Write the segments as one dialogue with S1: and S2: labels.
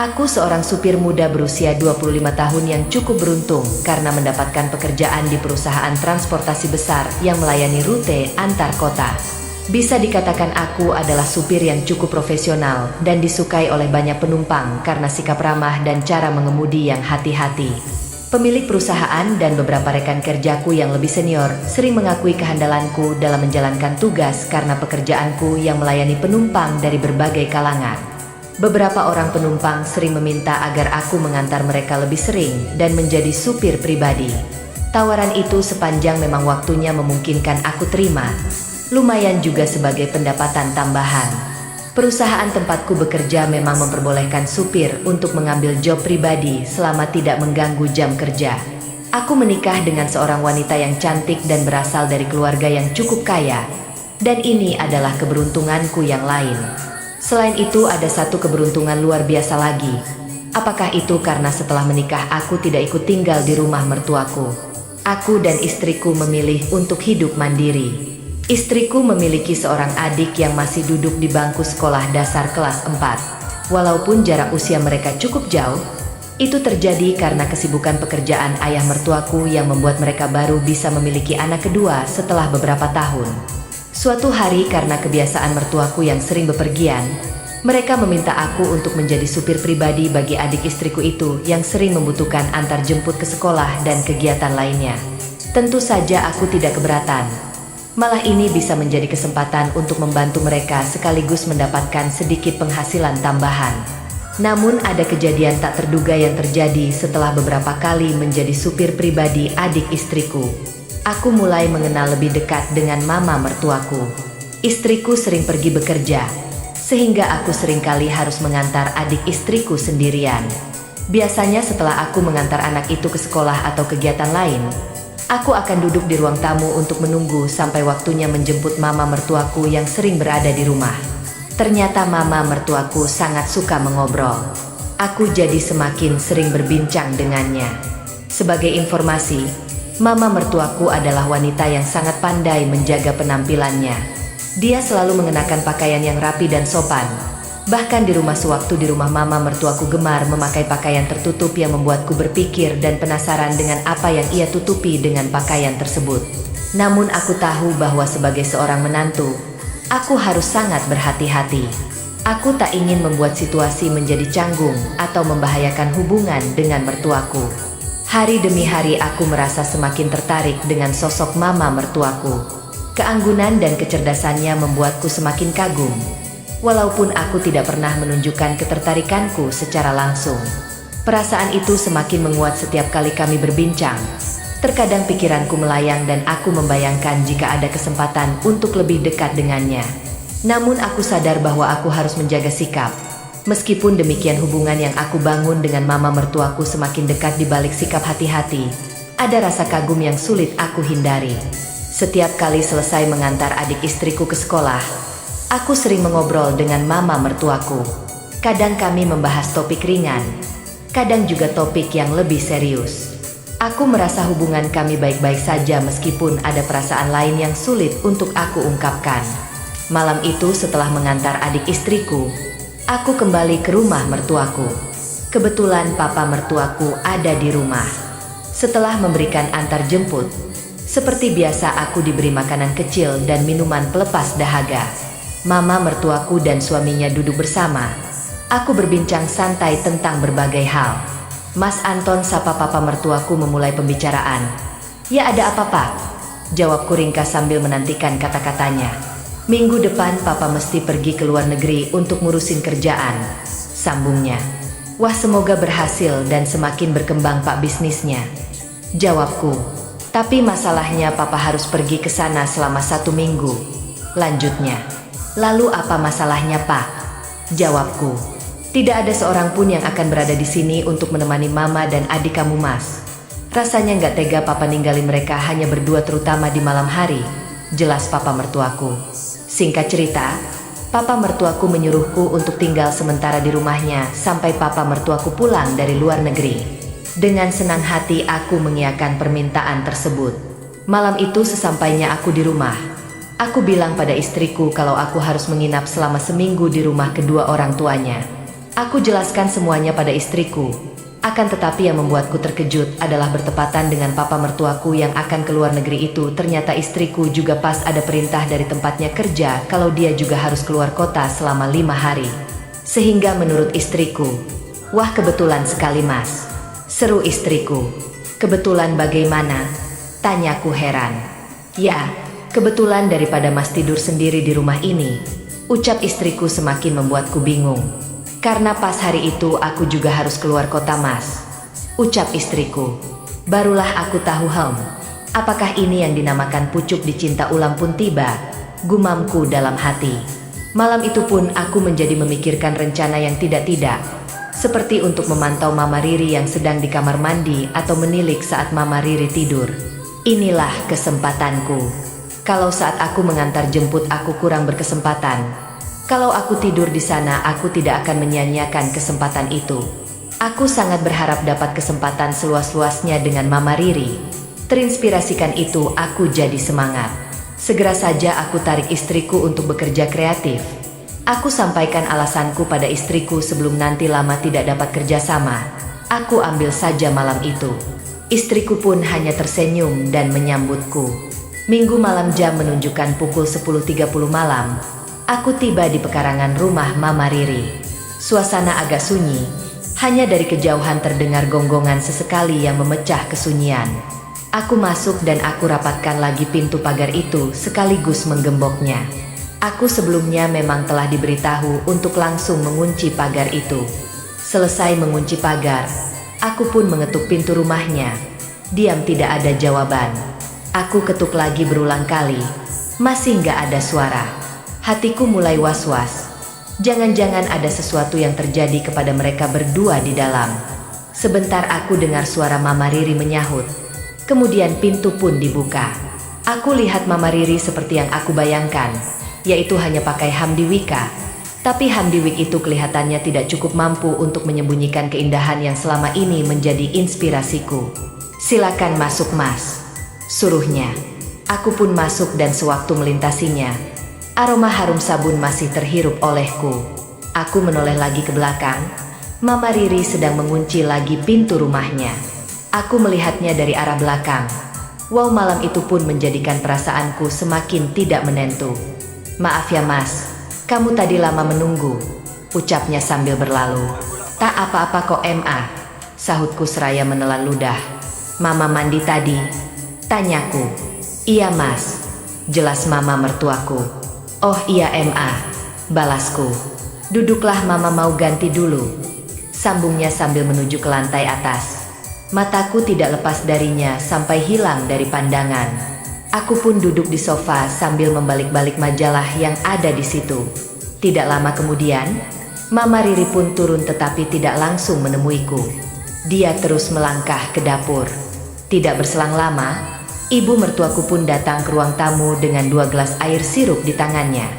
S1: Aku seorang supir muda berusia 25 tahun yang cukup beruntung karena mendapatkan pekerjaan di perusahaan transportasi besar yang melayani rute antar kota. Bisa dikatakan aku adalah supir yang cukup profesional dan disukai oleh banyak penumpang karena sikap ramah dan cara mengemudi yang hati-hati. Pemilik perusahaan dan beberapa rekan kerjaku yang lebih senior sering mengakui kehandalanku dalam menjalankan tugas karena pekerjaanku yang melayani penumpang dari berbagai kalangan. Beberapa orang penumpang sering meminta agar aku mengantar mereka lebih sering dan menjadi supir pribadi. Tawaran itu sepanjang memang waktunya memungkinkan aku terima. Lumayan juga sebagai pendapatan tambahan. Perusahaan tempatku bekerja memang memperbolehkan supir untuk mengambil job pribadi selama tidak mengganggu jam kerja. Aku menikah dengan seorang wanita yang cantik dan berasal dari keluarga yang cukup kaya. Dan ini adalah keberuntunganku yang lain. Selain itu ada satu keberuntungan luar biasa lagi. Apakah itu karena setelah menikah aku tidak ikut tinggal di rumah mertuaku. Aku dan istriku memilih untuk hidup mandiri. Istriku memiliki seorang adik yang masih duduk di bangku sekolah dasar kelas 4. Walaupun jarak usia mereka cukup jauh, itu terjadi karena kesibukan pekerjaan ayah mertuaku yang membuat mereka baru bisa memiliki anak kedua setelah beberapa tahun. Suatu hari karena kebiasaan mertuaku yang sering bepergian, mereka meminta aku untuk menjadi supir pribadi bagi adik istriku itu yang sering membutuhkan antar jemput ke sekolah dan kegiatan lainnya. Tentu saja aku tidak keberatan. Malah ini bisa menjadi kesempatan untuk membantu mereka sekaligus mendapatkan sedikit penghasilan tambahan. Namun ada kejadian tak terduga yang terjadi setelah beberapa kali menjadi supir pribadi adik istriku. Aku mulai mengenal lebih dekat dengan mama mertuaku. Istriku sering pergi bekerja, sehingga aku seringkali harus mengantar adik istriku sendirian. Biasanya setelah aku mengantar anak itu ke sekolah atau kegiatan lain, aku akan duduk di ruang tamu untuk menunggu sampai waktunya menjemput mama mertuaku yang sering berada di rumah. Ternyata mama mertuaku sangat suka mengobrol. Aku jadi semakin sering berbincang dengannya. Sebagai informasi, mama mertuaku adalah wanita yang sangat pandai menjaga penampilannya. Dia selalu mengenakan pakaian yang rapi dan sopan. Bahkan di rumah sewaktu di rumah mama mertuaku gemar memakai pakaian tertutup yang membuatku berpikir dan penasaran dengan apa yang ia tutupi dengan pakaian tersebut. Namun aku tahu bahwa sebagai seorang menantu, aku harus sangat berhati-hati. Aku tak ingin membuat situasi menjadi canggung atau membahayakan hubungan dengan mertuaku. Hari demi hari aku merasa semakin tertarik dengan sosok mama mertuaku. Keanggunan dan kecerdasannya membuatku semakin kagum. Walaupun aku tidak pernah menunjukkan ketertarikanku secara langsung. Perasaan itu semakin menguat setiap kali kami berbincang. Terkadang pikiranku melayang dan aku membayangkan jika ada kesempatan untuk lebih dekat dengannya. Namun aku sadar bahwa aku harus menjaga sikap. Meskipun demikian hubungan yang aku bangun dengan mama mertuaku semakin dekat di balik sikap hati-hati. Ada rasa kagum yang sulit aku hindari. Setiap kali selesai mengantar adik istriku ke sekolah, aku sering mengobrol dengan mama mertuaku. Kadang kami membahas topik ringan, kadang juga topik yang lebih serius. Aku merasa hubungan kami baik-baik saja meskipun ada perasaan lain yang sulit untuk aku ungkapkan. Malam itu setelah mengantar adik istriku, aku kembali ke rumah mertuaku. Kebetulan papa mertuaku ada di rumah. Setelah memberikan antar jemput, seperti biasa aku diberi makanan kecil dan minuman pelepas dahaga. Mama mertuaku dan suaminya duduk bersama. Aku berbincang santai tentang berbagai hal. Mas Anton, sapa papa mertuaku, memulai pembicaraan. Ya, ada apa pak? Jawabku ringkas sambil menantikan kata-katanya. Minggu depan papa mesti pergi ke luar negeri untuk ngurusin kerjaan, sambungnya. Wah, semoga berhasil dan semakin berkembang pak bisnisnya, jawabku. Tapi masalahnya papa harus pergi ke sana selama 1 minggu, lanjutnya. Lalu apa masalahnya pak? Jawabku. Tidak ada seorang pun yang akan berada di sini untuk menemani mama dan adik kamu mas. Rasanya nggak tega papa ninggalin mereka hanya berdua terutama di malam hari, jelas papa mertuaku. Singkat cerita, papa mertuaku menyuruhku untuk tinggal sementara di rumahnya sampai papa mertuaku pulang dari luar negeri. Dengan senang hati aku mengiyakan permintaan tersebut. Malam itu sesampainya aku di rumah, aku bilang pada istriku kalau aku harus menginap selama seminggu di rumah kedua orang tuanya. Aku jelaskan semuanya pada istriku. Akan tetapi yang membuatku terkejut adalah bertepatan dengan papa mertuaku yang akan keluar negeri itu. Ternyata istriku juga pas ada perintah dari tempatnya kerja kalau dia juga harus keluar kota selama 5 hari. Sehingga menurut istriku, "Wah, kebetulan sekali Mas," seru istriku. "Kebetulan bagaimana?" tanyaku heran. "Ya, kebetulan daripada Mas tidur sendiri di rumah ini," ucap istriku semakin membuatku bingung. "Karena pas hari itu aku juga harus keluar kota Mas," ucap istriku. Barulah aku tahu, apakah ini yang dinamakan pucuk dicinta ulang pun tiba, gumamku dalam hati. Malam itu pun aku menjadi memikirkan rencana yang tidak-tidak, seperti untuk memantau Mama Riri yang sedang di kamar mandi atau menilik saat Mama Riri tidur. Inilah kesempatanku. Kalau saat aku mengantar jemput aku kurang berkesempatan. Kalau aku tidur di sana, aku tidak akan menyia-nyiakan kesempatan itu. Aku sangat berharap dapat kesempatan seluas-luasnya dengan Mama Riri. Terinspirasikan itu, aku jadi semangat. Segera saja aku tarik istriku untuk bekerja kreatif. Aku sampaikan alasanku pada istriku sebelum nanti lama tidak dapat kerjasama. Aku ambil saja malam itu. Istriku pun hanya tersenyum dan menyambutku. Minggu malam jam menunjukkan pukul 10.30 malam. Aku tiba di pekarangan rumah Mama Riri. Suasana agak sunyi, hanya dari kejauhan terdengar gonggongan sesekali yang memecah kesunyian. Aku masuk dan aku rapatkan lagi pintu pagar itu sekaligus menggemboknya. Aku sebelumnya memang telah diberitahu untuk langsung mengunci pagar itu. Selesai mengunci pagar, aku pun mengetuk pintu rumahnya. Diam, tidak ada jawaban. Aku ketuk lagi berulang kali, masih nggak ada suara. Hatiku mulai was-was. Jangan-jangan ada sesuatu yang terjadi kepada mereka berdua di dalam. Sebentar aku dengar suara Mama Riri menyahut. Kemudian pintu pun dibuka. Aku lihat Mama Riri seperti yang aku bayangkan, yaitu hanya pakai Hamdiwika. Tapi Hamdiwik itu kelihatannya tidak cukup mampu untuk menyembunyikan keindahan yang selama ini menjadi inspirasiku. "Silakan masuk Mas," suruhnya. Aku pun masuk dan sewaktu melintasinya, aroma harum sabun masih terhirup olehku. Aku menoleh lagi ke belakang. Mama Riri sedang mengunci lagi pintu rumahnya. Aku melihatnya dari arah belakang. Wow, malam itu pun menjadikan perasaanku semakin tidak menentu. "Maaf ya Mas, kamu tadi lama menunggu," ucapnya sambil berlalu. "Tak apa-apa kok Ma," sahutku seraya menelan ludah. "Mama mandi tadi?" tanyaku. "Iya Mas, jelas Mama mertuaku." "Oh iya Ma," balasku. "Duduklah, Mama mau ganti dulu," sambungnya sambil menuju ke lantai atas. Mataku tidak lepas darinya sampai hilang dari pandangan. Aku pun duduk di sofa sambil membalik-balik majalah yang ada di situ. Tidak lama kemudian, Mama Riri pun turun tetapi tidak langsung menemuiku. Dia terus melangkah ke dapur. Tidak berselang lama, ibu mertuaku pun datang ke ruang tamu dengan 2 gelas air sirup di tangannya.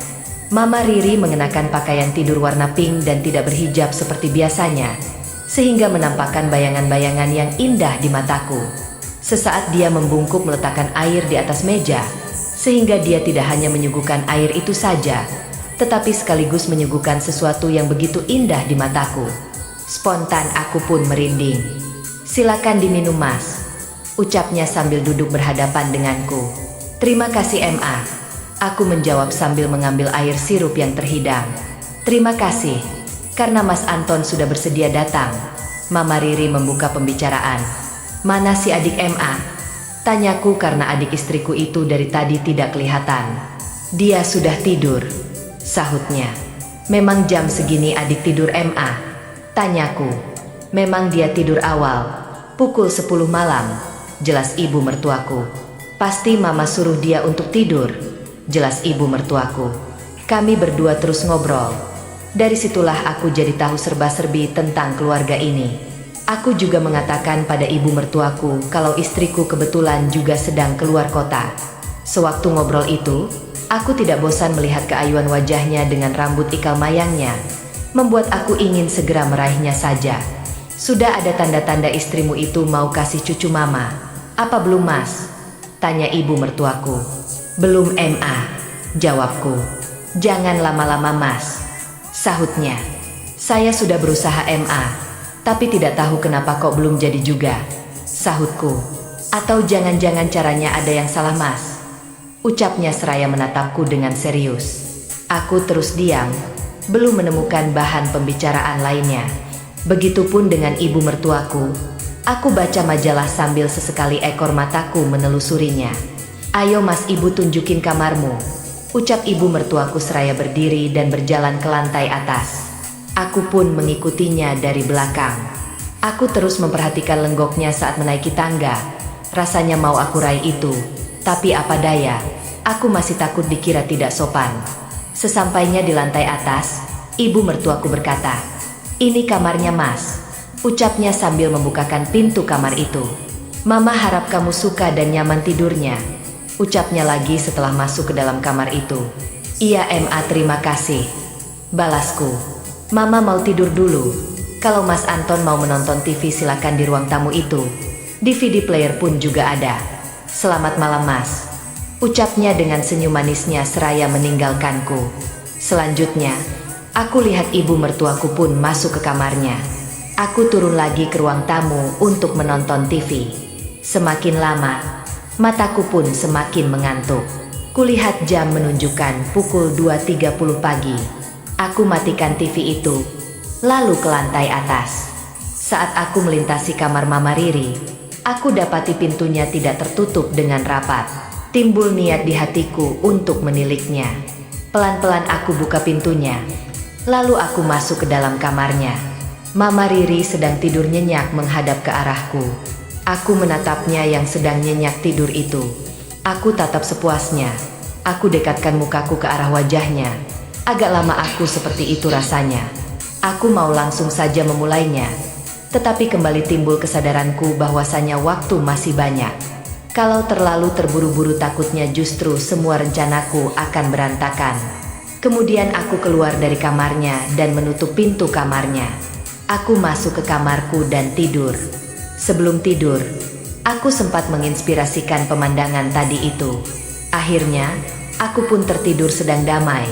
S1: Mama Riri mengenakan pakaian tidur warna pink dan tidak berhijab seperti biasanya, sehingga menampakkan bayangan-bayangan yang indah di mataku. Sesaat dia membungkuk meletakkan air di atas meja, sehingga dia tidak hanya menyuguhkan air itu saja, tetapi sekaligus menyuguhkan sesuatu yang begitu indah di mataku. Spontan aku pun merinding. "Silakan diminum Mas," ucapnya sambil duduk berhadapan denganku. "Terima kasih Ma," aku menjawab sambil mengambil air sirup yang terhidang. "Terima kasih, karena Mas Anton sudah bersedia datang." Mama Riri membuka pembicaraan. "Mana si adik Ma?" tanyaku karena adik istriku itu dari tadi tidak kelihatan. "Dia sudah tidur," sahutnya. "Memang jam segini adik tidur Ma?" tanyaku. "Memang dia tidur awal, pukul 10 malam," jelas ibu mertuaku. "Pasti Mama suruh dia untuk tidur," jelas ibu mertuaku. Kami berdua terus ngobrol. Dari situlah aku jadi tahu serba-serbi tentang keluarga ini. Aku juga mengatakan pada ibu mertuaku kalau istriku kebetulan juga sedang keluar kota. Sewaktu ngobrol itu, aku tidak bosan melihat keayuan wajahnya dengan rambut ikal mayangnya, membuat aku ingin segera meraihnya saja. "Sudah ada tanda-tanda istrimu itu mau kasih cucu Mama, apa belum Mas?" tanya ibu mertuaku. "Belum Ma," jawabku. "Jangan lama-lama Mas," sahutnya. Saya sudah berusaha MA, tapi tidak tahu kenapa kok belum jadi juga, sahutku. Atau jangan-jangan caranya ada yang salah Mas? Ucapnya seraya menatapku dengan serius. Aku terus diam, belum menemukan bahan pembicaraan lainnya. Begitupun dengan ibu mertuaku. Aku baca majalah sambil sesekali ekor mataku menelusurinya. Ayo Mas, ibu tunjukin kamarmu, ucap ibu mertuaku seraya berdiri dan berjalan ke lantai atas. Aku pun mengikutinya dari belakang. Aku terus memperhatikan lenggoknya saat menaiki tangga. Rasanya mau aku raih itu, tapi apa daya, aku masih takut dikira tidak sopan. Sesampainya di lantai atas, ibu mertuaku berkata, "Ini kamarnya Mas," ucapnya sambil membukakan pintu kamar itu. "Mama harap kamu suka dan nyaman tidurnya," ucapnya lagi setelah masuk ke dalam kamar itu. "Iya MA, terima kasih," balasku. "Mama mau tidur dulu. Kalau Mas Anton mau menonton TV silakan di ruang tamu itu. DVD player pun juga ada. Selamat malam Mas," ucapnya dengan senyum manisnya seraya meninggalkanku. Selanjutnya, aku lihat ibu mertuaku pun masuk ke kamarnya. Aku turun lagi ke ruang tamu untuk menonton TV. Semakin lama, mataku pun semakin mengantuk. Kulihat jam menunjukkan pukul 2.30 pagi. Aku matikan TV itu, lalu ke lantai atas. Saat aku melintasi kamar Mama Riri, aku dapati pintunya tidak tertutup dengan rapat. Timbul niat di hatiku untuk meniliknya. Pelan-pelan aku buka pintunya, lalu aku masuk ke dalam kamarnya. Mama Riri sedang tidur nyenyak menghadap ke arahku. Aku menatapnya yang sedang nyenyak tidur itu. Aku tatap sepuasnya. Aku dekatkan mukaku ke arah wajahnya. Agak lama aku seperti itu rasanya. Aku mau langsung saja memulainya, tetapi kembali timbul kesadaranku bahwasanya waktu masih banyak. Kalau terlalu terburu-buru takutnya justru semua rencanaku akan berantakan. Kemudian aku keluar dari kamarnya dan menutup pintu kamarnya. Aku masuk ke kamarku dan tidur. Sebelum tidur, aku sempat menginspirasikan pemandangan tadi itu. Akhirnya, aku pun tertidur sedang damai.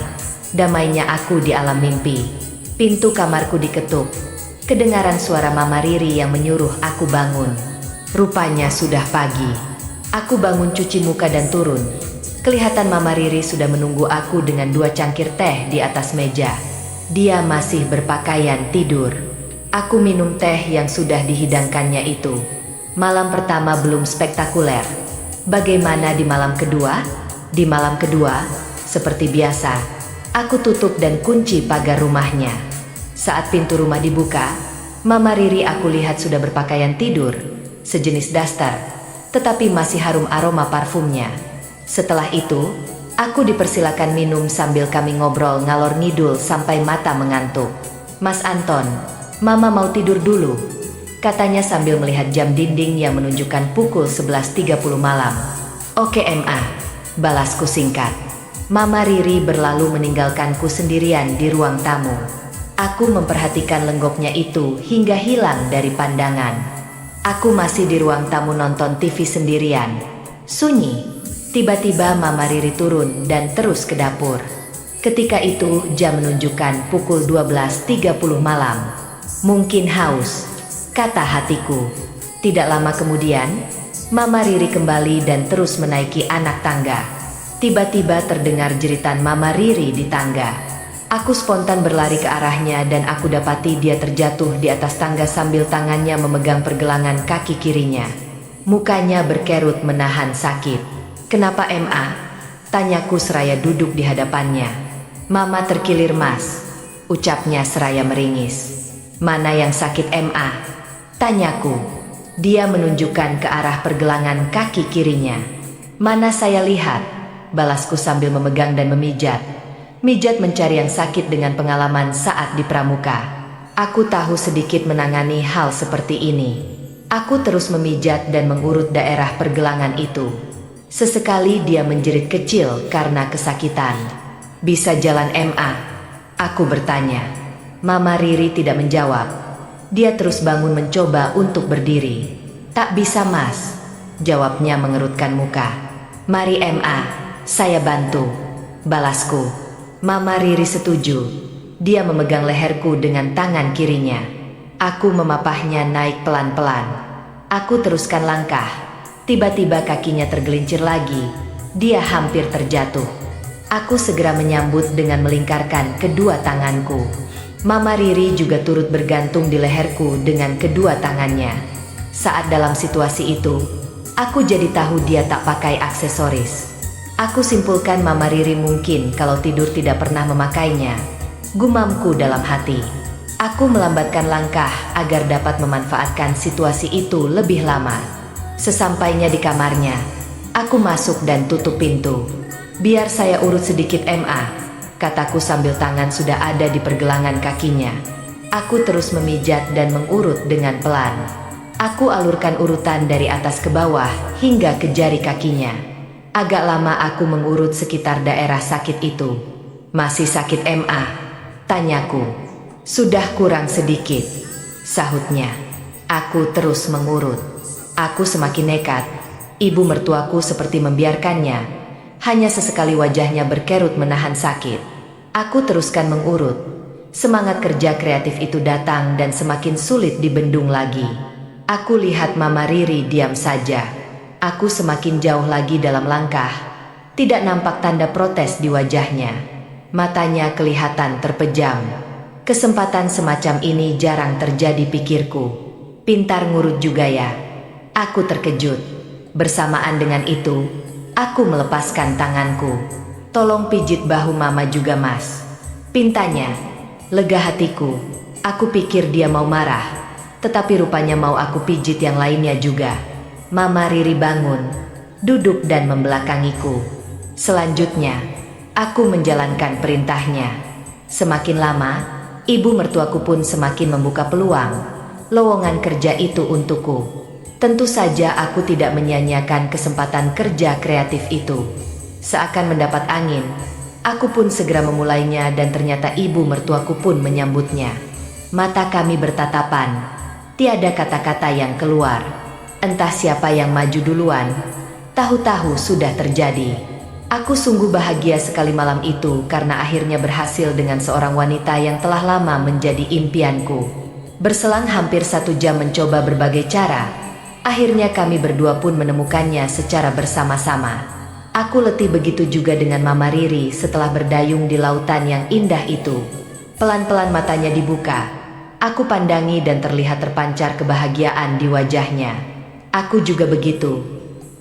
S1: Damainya aku di alam mimpi. Pintu kamarku diketuk. Kedengaran suara Mama Riri yang menyuruh aku bangun. Rupanya sudah pagi. Aku bangun cuci muka dan turun. Kelihatan Mama Riri sudah menunggu aku dengan 2 cangkir teh di atas meja. Dia masih berpakaian tidur. Aku minum teh yang sudah dihidangkannya itu. Malam pertama belum spektakuler. Bagaimana di malam kedua? Di malam kedua, seperti biasa, aku tutup dan kunci pagar rumahnya. Saat pintu rumah dibuka, Mama Riri aku lihat sudah berpakaian tidur, sejenis daster, tetapi masih harum aroma parfumnya. Setelah itu, aku dipersilakan minum sambil kami ngobrol ngalor ngidul sampai mata mengantuk. "Mas Anton, Mama mau tidur dulu," katanya sambil melihat jam dinding yang menunjukkan pukul 11.30 malam. "Oke MA," balasku singkat. Mama Riri berlalu meninggalkanku sendirian di ruang tamu. Aku memperhatikan lenggoknya itu hingga hilang dari pandangan. Aku masih di ruang tamu nonton TV sendirian. Sunyi. Tiba-tiba Mama Riri turun dan terus ke dapur. Ketika itu jam menunjukkan pukul 12.30 malam. "Mungkin haus," kata hatiku. Tidak lama kemudian, Mama Riri kembali dan terus menaiki anak tangga. Tiba-tiba terdengar jeritan Mama Riri di tangga. Aku spontan berlari ke arahnya dan aku dapati dia terjatuh di atas tangga sambil tangannya memegang pergelangan kaki kirinya. Mukanya berkerut menahan sakit. "Kenapa MA?" tanyaku seraya duduk di hadapannya. "Mama terkilir Mas," ucapnya seraya meringis. "Mana yang sakit MA?" tanyaku. Dia menunjukkan ke arah pergelangan kaki kirinya. "Mana saya lihat," balasku sambil memegang dan memijat. Mijat mencari yang sakit dengan pengalaman saat di pramuka. Aku tahu sedikit menangani hal seperti ini. Aku terus memijat dan mengurut daerah pergelangan itu. Sesekali dia menjerit kecil karena kesakitan. "Bisa jalan MA?" aku bertanya. Mama Riri tidak menjawab. Dia terus bangun mencoba untuk berdiri. "Tak bisa Mas," jawabnya mengerutkan muka. "Mari MA, saya bantu," balasku. Mama Riri setuju. Dia memegang leherku dengan tangan kirinya. Aku memapahnya naik pelan-pelan. Aku teruskan langkah. Tiba-tiba kakinya tergelincir lagi. Dia hampir terjatuh. Aku segera menyambut dengan melingkarkan kedua tanganku. Mama Riri juga turut bergantung di leherku dengan kedua tangannya. Saat dalam situasi itu, aku jadi tahu dia tak pakai aksesoris. Aku simpulkan Mama Riri mungkin kalau tidur tidak pernah memakainya. Gumamku dalam hati. Aku melambatkan langkah agar dapat memanfaatkan situasi itu lebih lama. Sesampainya di kamarnya, aku masuk dan tutup pintu. Biar saya urut sedikit MA, kataku sambil tangan sudah ada di pergelangan kakinya. Aku terus memijat dan mengurut dengan pelan. Aku alurkan urutan dari atas ke bawah hingga ke jari kakinya. Agak lama aku mengurut sekitar daerah sakit itu. Masih sakit MA? Tanyaku. Sudah kurang sedikit, sahutnya. Aku terus mengurut. Aku semakin nekat. Ibu mertuaku seperti membiarkannya. Hanya sesekali wajahnya berkerut menahan sakit. Aku teruskan mengurut. Semangat kerja kreatif itu datang dan semakin sulit dibendung lagi. Aku lihat Mama Riri diam saja. Aku semakin jauh lagi dalam langkah. Tidak nampak tanda protes di wajahnya. Matanya kelihatan terpejam. Kesempatan semacam ini jarang terjadi, pikirku. Pintar ngurut juga ya. Aku terkejut. Bersamaan dengan itu, aku melepaskan tanganku. Tolong pijit bahu Mama juga, Mas. Pintanya. Lega hatiku. Aku pikir dia mau marah. Tetapi rupanya mau aku pijit yang lainnya juga. Mama Riri bangun, duduk dan membelakangiku. Selanjutnya, aku menjalankan perintahnya. Semakin lama, ibu mertuaku pun semakin membuka peluang, lowongan kerja itu untukku. Tentu saja aku tidak menyia-nyiakan kesempatan kerja kreatif itu. Seakan mendapat angin, aku pun segera memulainya dan ternyata ibu mertuaku pun menyambutnya. Mata kami bertatapan, tiada kata-kata yang keluar. Entah siapa yang maju duluan, tahu-tahu sudah terjadi. Aku sungguh bahagia sekali malam itu karena akhirnya berhasil dengan seorang wanita yang telah lama menjadi impianku. Berselang hampir 1 jam mencoba berbagai cara, akhirnya kami berdua pun menemukannya secara bersama-sama. Aku letih, begitu juga dengan Mama Riri setelah berdayung di lautan yang indah itu. Pelan-pelan matanya dibuka. Aku pandangi dan terlihat terpancar kebahagiaan di wajahnya. Aku juga begitu.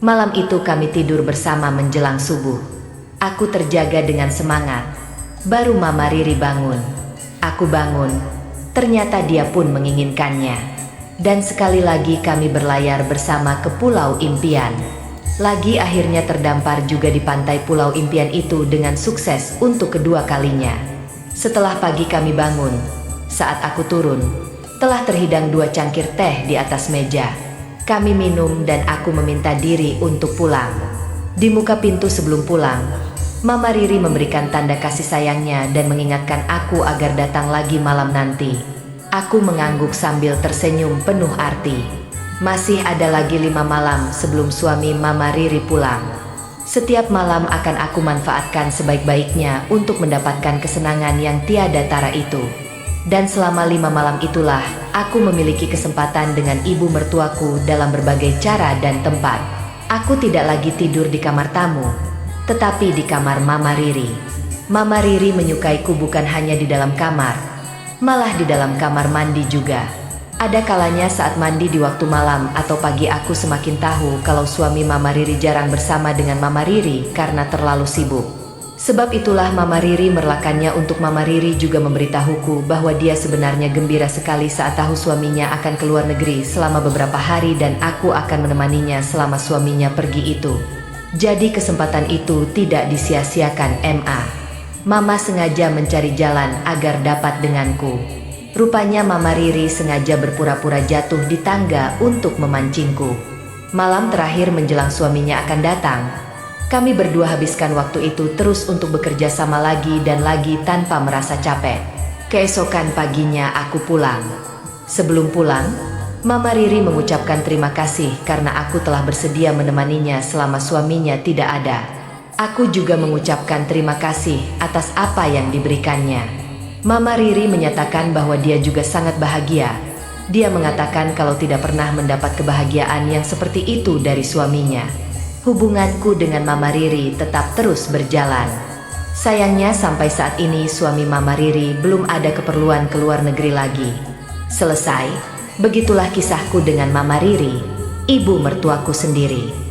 S1: Malam itu kami tidur bersama menjelang subuh. Aku terjaga dengan semangat. Baru Mama Riri bangun. Aku bangun. Ternyata dia pun menginginkannya. Dan sekali lagi kami berlayar bersama ke Pulau Impian. Lagi akhirnya terdampar juga di pantai Pulau Impian itu dengan sukses untuk kedua kalinya. Setelah pagi kami bangun. Saat aku turun, telah terhidang 2 cangkir teh di atas meja. Kami minum dan aku meminta diri untuk pulang. Di muka pintu sebelum pulang, Mama Riri memberikan tanda kasih sayangnya dan mengingatkan aku agar datang lagi malam nanti. Aku mengangguk sambil tersenyum penuh arti. Masih ada lagi 5 malam sebelum suami Mama Riri pulang. Setiap malam akan aku manfaatkan sebaik-baiknya untuk mendapatkan kesenangan yang tiada tara itu. Dan selama 5 malam itulah aku memiliki kesempatan dengan ibu mertuaku dalam berbagai cara dan tempat. Aku tidak lagi tidur di kamar tamu, tetapi di kamar Mama Riri. Mama Riri menyukaiku bukan hanya di dalam kamar, malah di dalam kamar mandi juga. Ada kalanya saat mandi di waktu malam atau pagi aku semakin tahu kalau suami Mama Riri jarang bersama dengan Mama Riri karena terlalu sibuk. Sebab itulah Mama Riri merelakannya untuk Mama Riri juga memberitahuku bahwa dia sebenarnya gembira sekali saat tahu suaminya akan keluar negeri selama beberapa hari dan aku akan menemaninya selama suaminya pergi itu. Jadi kesempatan itu tidak disia-siakan MA. Mama sengaja mencari jalan agar dapat denganku. Rupanya Mama Riri sengaja berpura-pura jatuh di tangga untuk memancingku. Malam terakhir menjelang suaminya akan datang, kami berdua habiskan waktu itu terus untuk bekerja sama lagi dan lagi tanpa merasa capek. Keesokan paginya aku pulang. Sebelum pulang, Mama Riri mengucapkan terima kasih karena aku telah bersedia menemaninya selama suaminya tidak ada. Aku juga mengucapkan terima kasih atas apa yang diberikannya. Mama Riri menyatakan bahwa dia juga sangat bahagia. Dia mengatakan kalau tidak pernah mendapat kebahagiaan yang seperti itu dari suaminya. Hubunganku dengan Mama Riri tetap terus berjalan. Sayangnya sampai saat ini suami Mama Riri belum ada keperluan ke luar negeri lagi. Selesai. Begitulah kisahku dengan Mama Riri, ibu mertuaku sendiri.